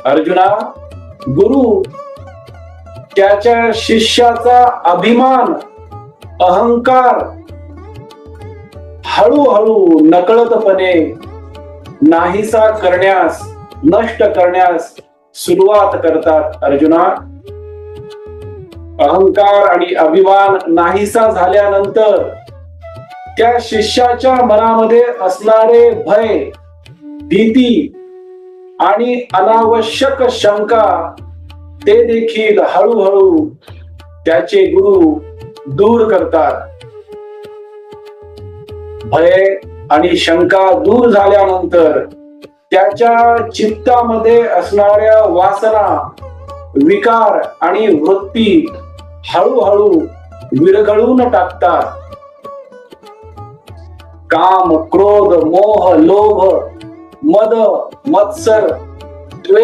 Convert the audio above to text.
अर्जुना, गुरु त्याच्या शिष्याचा अभिमान, अहंकार हळूहळू नकळतपणे नाहीसा करण्यास, नष्ट करण्यास सुरुवात करतात. अर्जुना, अहंकार आणि अभिमान नाहीसा झाल्यानंतर त्या शिष्याच्या मनामध्ये असणारे भय, भीती आणि अनावश्यक शंका ते देखील हळूहळू त्याचे गुरु दूर करतात. भय आणि शंका दूर झाल्यानंतर त्याच्या चित्तामध्ये असणाऱ्या वासना, विकार आणि वृत्ती हळूहळू विरघळून टाकतात. काम, क्रोध, मोह, लोभ, मद, मत्सर, द्वेष